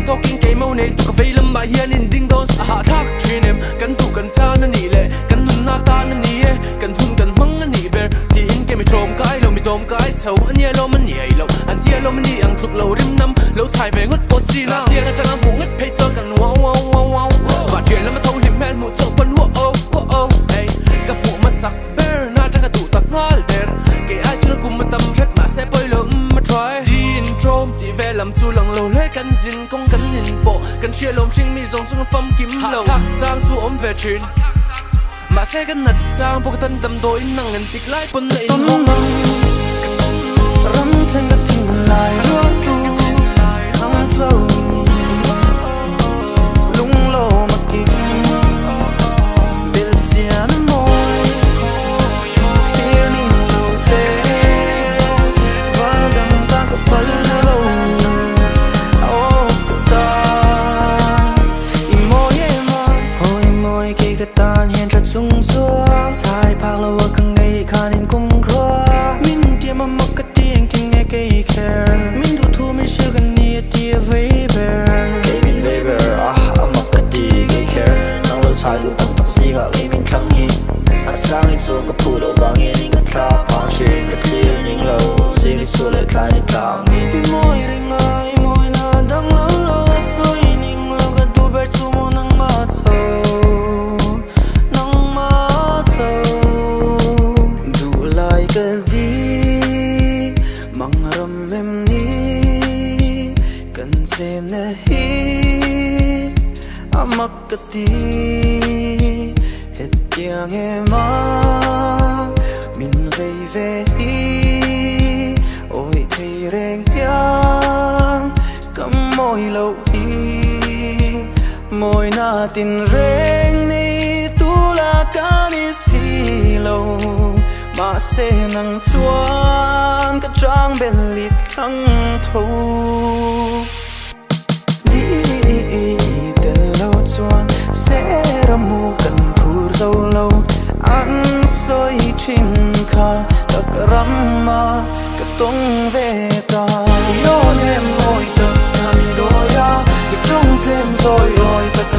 talking game mau nei tu ka veilam ma hian in ding don sa ha thak thinem kan tu kan cha na ni le kan nun na ta na ni e kan hun kan mang ani ber ti in ke mi trom kai lo mi dom kai chau ania lo man ni ai lo an tia lo man ni ang thuk lo rim nam lo thai ve ngot pot chi na tia na chang am ngot phei chang kan wow wow wow wow va tia la ma thong lim mel mu chau pan wo oh hey ka pu ma sak ber na chang ka tu tak ngal der ke ai chu kum ma tam ret ma se poi lo ma try din trom ti ve lam chu lang lo le kan zin kong kan nin bo kan tia lom sing mi zong chung fam kim lo thak chang chu om ve chin mà sẽ gần nát trang bộ thân tâm đôi năng ngân tích lại bận lại tâm mong rắm trên đất thiên lại lúa tu hăng sâu lung lô mặc kim bel chian môi thiên ninh lâu chế và đầm ta có bận lâu ô ta môi em ôi môi khi cái tan hiện ra chung xuống sai phang lâu càng ngày càng in cung khoa min tia mà mặc cái tiếng tiếng nghe cái care min thu thu min siêu gần nia tia vapor cái min vapor mặc cái tiếng cái care nang lâu sai lu tăng tắc xì gà cái min khăng hi sang ít số cái phụ đầu vàng yên in cái tháp phang xì cái tiếng ninh lâu xì ít số lại khai đi tang đi môi ring ai môi na đang lâu lâu soi ninh lâu cái tu bẹt su mô nang ma thâu mangaram em ni kan sem na hi amakati het yang ema min vei ve hi oi thei reng yang kam moi lo hi moi na tin reng ni tu la ka ni si lo mà sẽ nang chuan cái trang bên lịt khăng thâu đi tên lâu chuan sẽ ra mu cần thua dâu lâu ăn soi trên kha tất ram mà cái tung về ta yêu em môi tơ nằm đôi ya cái trong thêm rồi ôi tất